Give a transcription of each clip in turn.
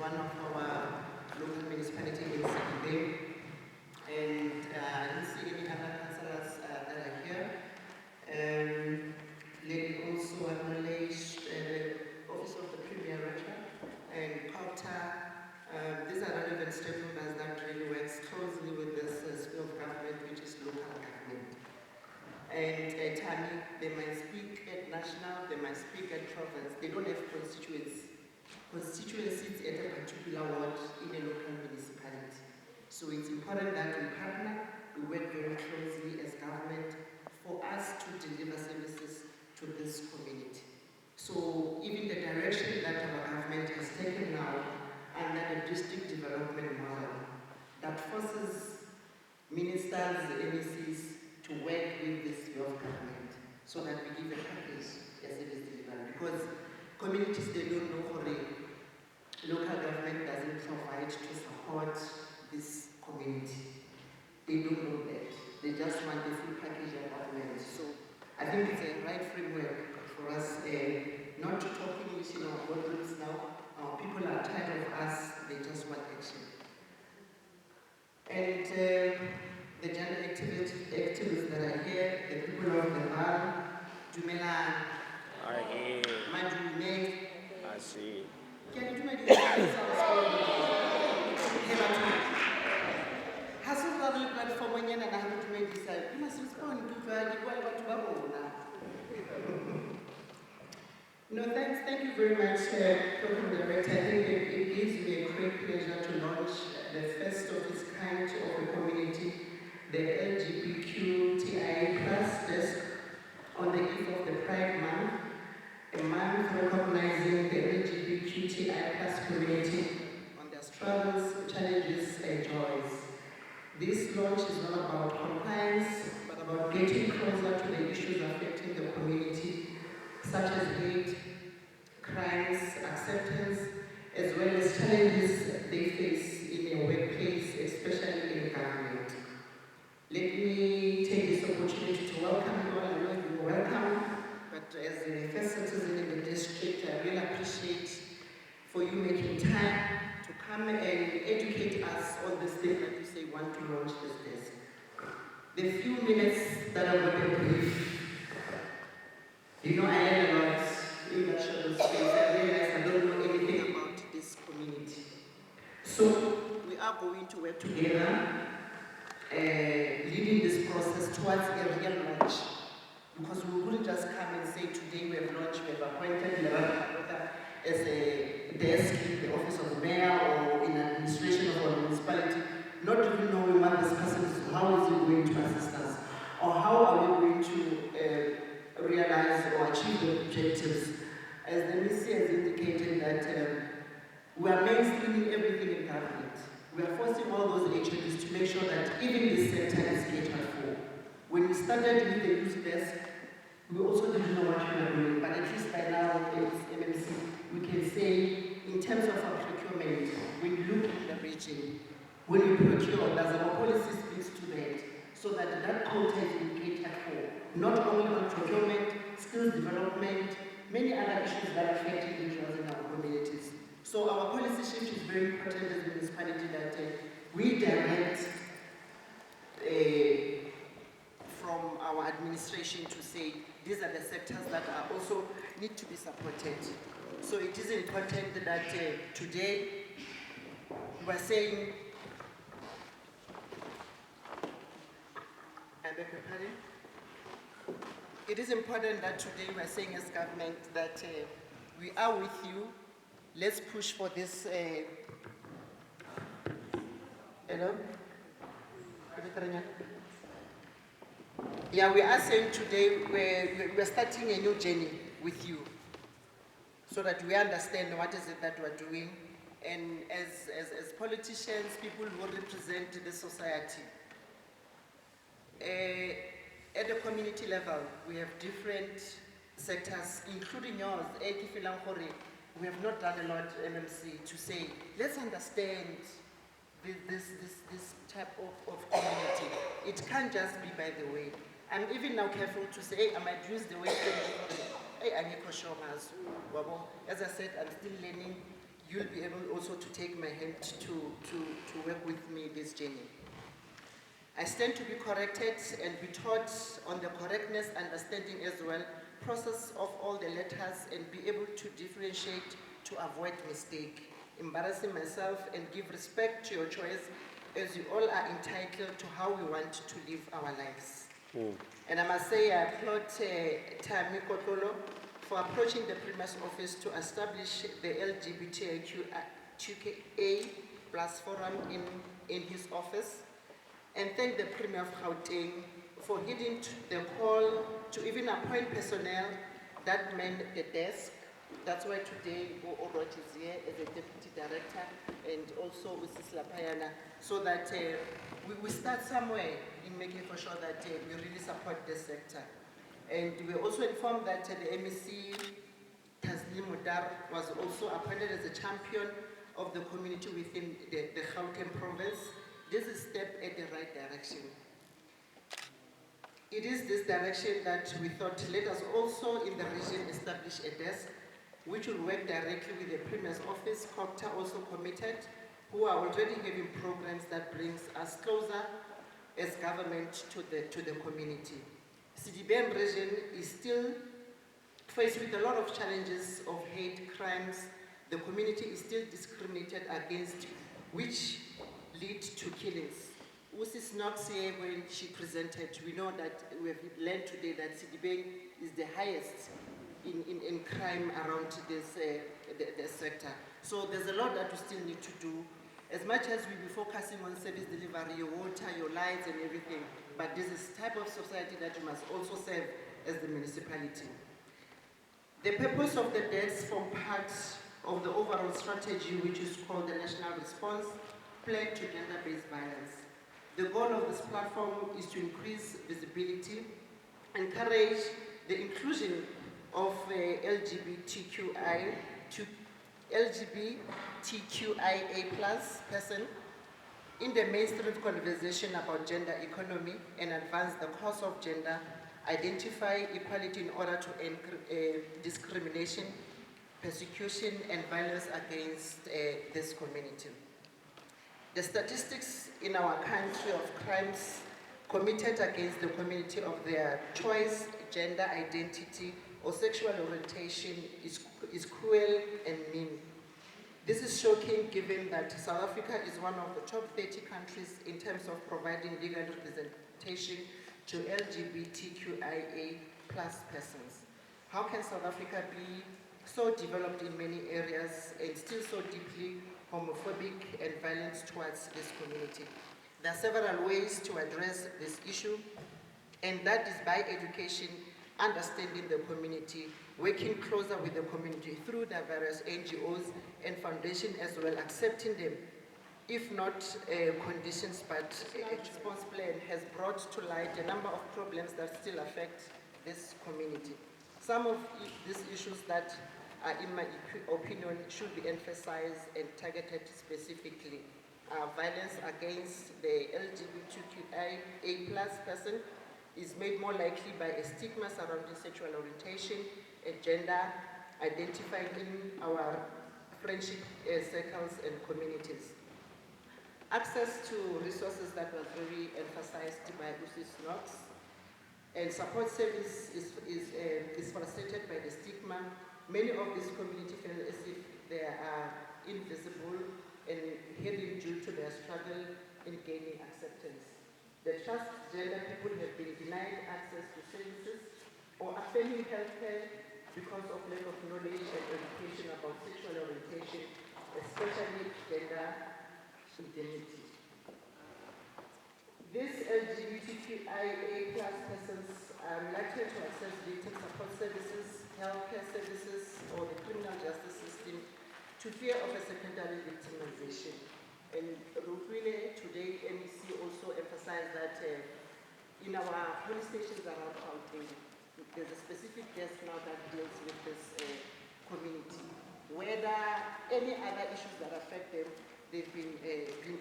one of our local municipality in Sydney. And I don't see any other councillors that are here. Let me also acknowledge the Office of the Premier Rector and POTA. These are relevant stakeholders that really works closely with this sphere of government, which is local government. And Tani, they might speak at national, they might speak at province. They don't have constituencies at a particular ward in a local municipality. So it's important that we partner, we work very closely as government for us to deliver services to this community. So even the direction that our government has taken now under the district development model that forces ministers, MECs to work with this way of government so that we give a package as it is delivered. Because communities, they don't know how local government doesn't provide to support this community. They don't know that. They just want the full package of government. So I think it's a right framework for us not to talk English in our boardrooms now. Our people are tired of us, they just want action. And the gender activists that are here, the people of the bar, Dumela, Madume, I see. can you do my platform and I have to make this. You must respond to No, thanks. Thank you very much, Program Director. I think it gives me a great pleasure to launch the first of its kind of a community, the Lgbtqia desk on the eve of the Pride Month, a month recognizing the Lgbtqia community on their struggles, challenges, and joys. This launch is not about compliance, but about getting closer to the issues affecting the community, such as hate, crimes, acceptance, as well as challenges they face in their workplace, especially in government. Let me take this opportunity to welcome you all. I know you are welcome, but as the first citizen in the district, I really appreciate for you making time to come and educate us on this thing that you say you want to launch this desk. The few minutes that I want to brief, I learned a lot in that shadow space. I realized I don't know anything about this community. So we are going to work together, leading this process towards a real launch. Because we wouldn't just come and say today we have launched, we have appointed as a desk in the office of the mayor or in administration of our municipality, not even knowing what this person is, how is he going to assist us, or how are we going to realize or achieve the objectives. As the MEC has indicated that we are mainstreaming everything in government. We are forcing all those HODs to make sure that even this sector is catered for. When we started with the youth desk, we also didn't know what we were doing, but at least by now, as MMC, we can say, in terms of our procurement, when you look at the region, when we procure, does our policy speaks to that, so that that content is catered for, not only on procurement, skills development, many other issues that affect individuals in our communities. So our policy shift is very important as a municipality that we direct from our administration to say these are the sectors that are also need to be supported. So it is important that today we are saying, I beg your pardon? It is important that today we are saying as government that we are with you. Let's push for this. Hello? Yeah, we are saying today we're starting a new journey with you so that we understand what is it that we're doing. And as politicians, people who represent the society, at the community level, we have different sectors, including yours. We have not done a lot, MMC, to say, let's understand this type of community. It can't just be by the way. I'm even now careful to say, hey, I might use the way, hey, as I said, I'm still learning. You'll be able also to take my hand to work with me this journey. I stand to be corrected and be taught on the correctness, understanding as well, process of all the letters and be able to differentiate to avoid mistake, embarrassing myself and give respect to your choice as you all are entitled to how we want to live our lives. And I must say I applaud Tami Kotolo for approaching the Premier's office to establish the Lgbtqia plus forum in his office, and thank the Premier of Gauteng for heeding the call to even appoint personnel that man the desk. That's why today Orot is here as a deputy director, and also with Lapayana, so that we start somewhere in making for sure that we really support this sector. And we also informed that the MEC Taslim Mudar was also appointed as a champion of the community within the Gauteng province. This is a step in the right direction. It is this direction that we thought, let us also in the region establish a desk which will work directly with the Premier's office. COPTA also committed, who are already having programs that brings us closer as government to the community. CDBM region is still faced with a lot of challenges of hate crimes. The community is still discriminated against, which lead to killings. Usis Knox here, when she presented, we know that we have learned today that CDBM is the highest in crime around this the sector. So there's a lot that we still need to do. As much as we be focusing on service delivery, your water, your lights and everything, but this is type of society that you must also serve as the municipality. The purpose of the desk form part of the overall strategy, which is called the National Response Plan to Gender-Based Violence. The goal of this platform is to increase visibility, encourage the inclusion of LGBTQIA plus person in the mainstream conversation about gender economy and advance the cause of gender, identify equality in order to end discrimination, persecution and violence against this community. The statistics in our country of crimes committed against the community of their choice, gender identity, or sexual orientation is cruel and mean. This is shocking given that South Africa is one of the top 30 countries in terms of providing legal representation to LGBTQIA plus persons. How can South Africa be so developed in many areas and still so deeply homophobic and violent towards this community? There are several ways to address this issue, and that is by education, understanding the community, working closer with the community through the various NGOs and foundations as well, accepting them, if not conditions, but a response plan has brought to light a number of problems that still affect this community. Some of these issues that are, in my opinion, should be emphasized and targeted specifically. Violence against the LGBTQIA plus person is made more likely by a stigma surrounding sexual orientation and gender, identified in our friendship circles and communities. Access to resources that was very emphasized by Mrs. Knox, and support service is frustrated by the stigma. Many of these communities feel as if they are invisible and hidden due to their struggle in gaining acceptance. The transgender people have been denied access to services or affirming healthcare because of lack of knowledge and education about sexual orientation, especially gender identity. These LGBTQIA plus persons are likely to access victim support services, healthcare services, or the criminal justice system to fear of a secondary victimization. And really today, MEC also emphasized that in our police stations around Gauteng, there's a specific desk now that deals with this community. Whether any other issues that affect them, they've been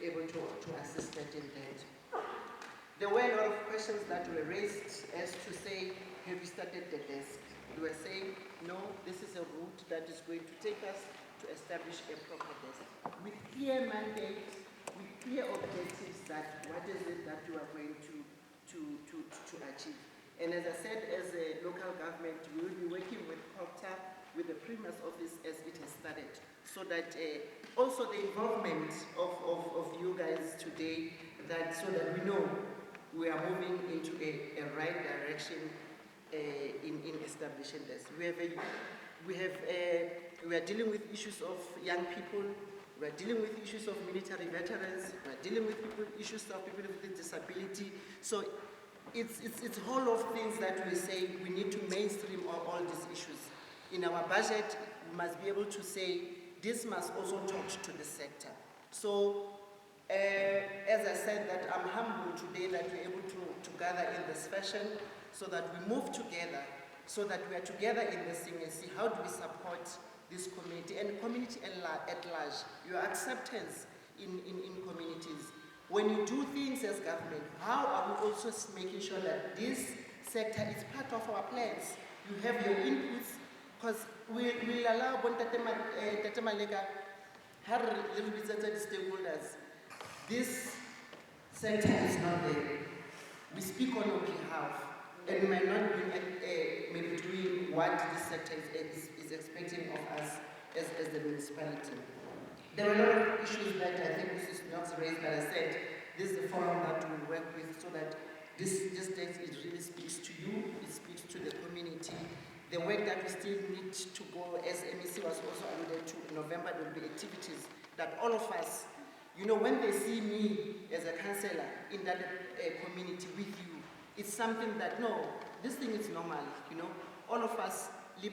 able to assist them in that. There were a lot of questions that were raised as to say, have you started the desk? We were saying, no, this is a route that is going to take us to establish a proper desk with clear mandate, with clear objectives that what is it that you are going to achieve. And as I said, as a local government, we will be working with COPTA, with the Premier's office as it has started, so that also the involvement of you guys today, so that we know we are moving into a right direction in establishing this. We are dealing with issues of young people, we are dealing with issues of military veterans, we are dealing with issues of people with disability. So it's whole of things that we say we need to mainstream all these issues. In our budget, we must be able to say this must also touch to the sector. So, as I said, that I'm humbled today that we're able to gather in this fashion, so that we move together, so that we are together in this thing and see how do we support this community and community at large, your acceptance in communities. When you do things as government, how are we also making sure that this sector is part of our plans? You have your inputs, because we'll allow Tate Maleka, her little bit of the stakeholders. This sector is not there. We speak on our behalf, and we might not be maybe doing what this sector is expecting of us as the municipality. There are a lot of issues that I think this is not raised, but I said this is the forum that we work with, so that this text, it really speaks to you, it speaks to the community. The work that we still need to go, as MEC was also alluded to, in November there will be activities that all of us, you know, when they see me as a councillor in that community with you, it's something that, no, this thing is normal, you know. All of us, so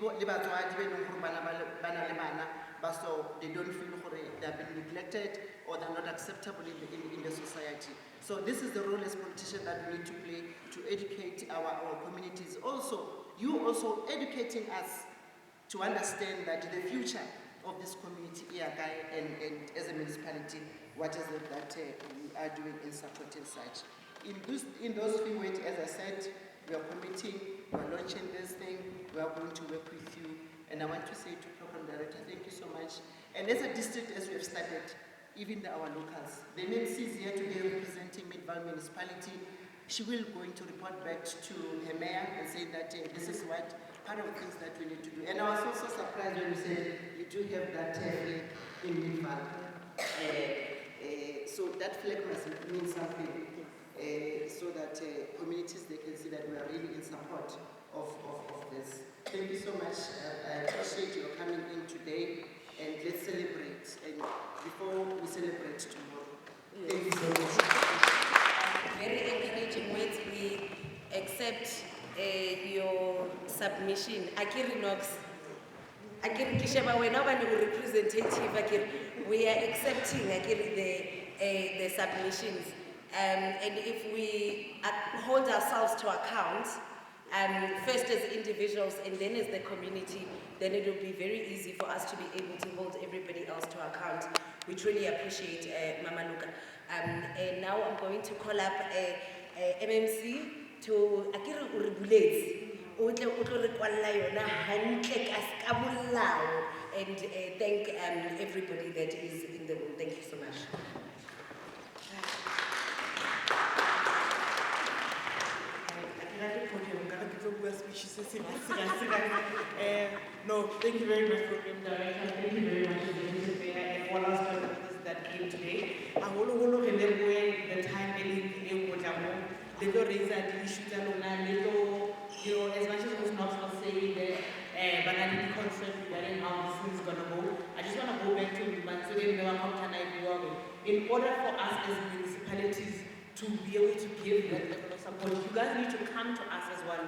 they don't feel they have been neglected or they're not acceptable in the society. So this is the role as politicians that we need to play to educate our communities. Also, you also educating us to understand that the future of this community, and as a municipality, what is it that we are doing in supporting such. In those few words, as I said, we are committing, we are launching this thing, we are going to work with you. And I want to say to Program Director, thank you so much. And as a district, as we have started, even our locals, the MMC is here today representing Midval Municipality. She will going to report back to her mayor and say that this is what part of the things that we need to do. And I was also surprised when you said you do have that flag in Midval. So that flag must mean something, so that communities, they can see that we are really in support of this. Thank you so much. I appreciate your coming in today, and let's celebrate. And before we celebrate tomorrow, thank you so much. Very encouraging words. We accept your submission. Akiri Knox. Akiri Kishema, we're not a representative. Akiri, we are accepting the submissions. And if we hold ourselves to account, first as individuals and then as the community, then it will be very easy for us to be able to hold everybody else to account. We truly appreciate Mama Luka. And now I'm going to call up MMC to regulate and thank everybody that is in the room. Thank you so much. No, thank you very much, Program Director. Thank you very much, Executive Mayor, and all our stakeholders that came today. I want to the time little raise the issues little, as much as it was not saying that, but I didn't concept regarding how this is going to go. I just want to go back to in order for us as municipalities to be able to give that level of support, you guys need to come to us as well.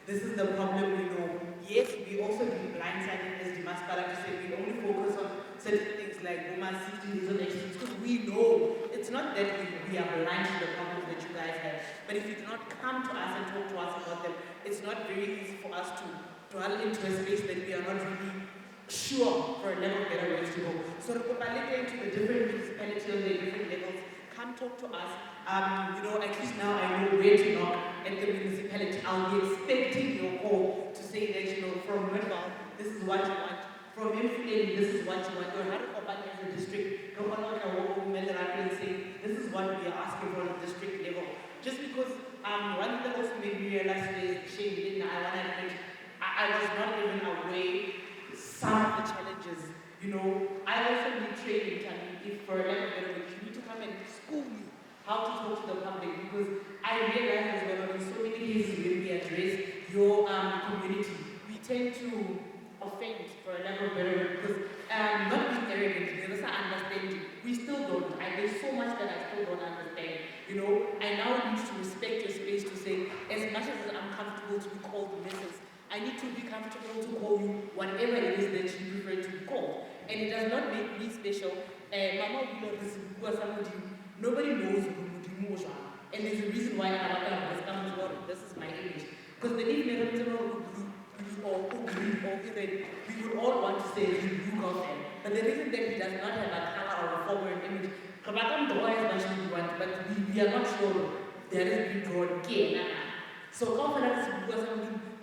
This is the problem we know. Yes, we also be blindsided as the Masipala to say we only focus on certain things like women's safety issues, because we know it's not that we are blind to the problems that you guys have. But if you do not come to us and talk to us about them, it's not very easy for us to dwell into a space that we are not really sure for a level better ways to go. So into the different municipalities on the different levels, come talk to us. At least now I know where to knock at the municipality. I'll be expecting your call to say that, from Midval, this is what you want. from Mfuleni, this is what you want. Or Harikopani as a district, and say, this is what we are asking for at the district level. Just because one thing that also made me realize today is shame, I was not even aware some of the challenges. I also need training, if for a lack of better word, you need to come and school you how to talk to the public, because I realize as well in so many cases when we address your community, we tend to offend, for a lack of better word, because not being arrogant, there's an understanding. We still don't. There's so much that I still don't understand. I now need to respect your space to say, as much as I'm comfortable to be called Mrs., I need to be comfortable to call you whatever it is that you prefer to be called. And it does not make me special. Mama, nobody knows who. And there's a reason why this is my image. Because the name or green or even, we would all want to say blue girlfriend. But the reason that he does not have a color or a form or an image, but we are not sure there is been drawn again. So confidence is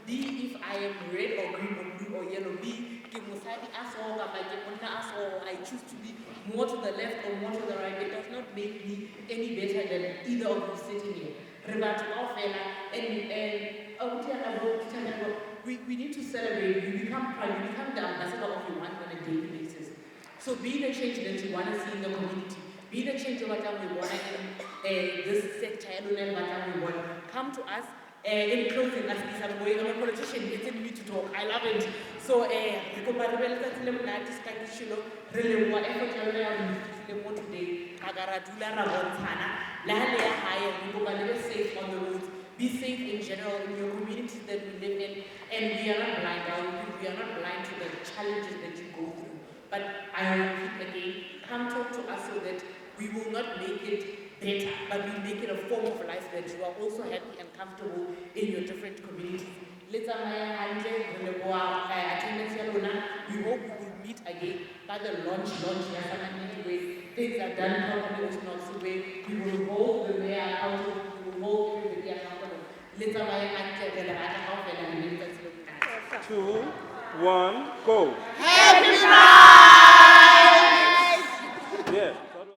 be if I am red or green or blue or yellow, be K.Mzansi or I choose to be more to the left or more to the right, it does not make me any better than either of you sitting here. We need to celebrate. You become the ambassador of your one on a daily basis. So be the change that you want to see in the community. Be the change of what we want in this sector. Come to us. In closing, as I'm a politician, it's in me to talk. I love it. So, today, safe on the roads. Be safe in general in your communities that we live in, and we are not blind. We are not blind to the challenges that you go through. But I repeat again, come talk to us so that we will not make it better, but we make it a form of life that you are also happy and comfortable in your different communities. We hope we will meet again by the launch, things are done properly, it's not so way. We will hold the mayor accountable, we will hold everybody accountable. 2, 1, go. Happy Pride!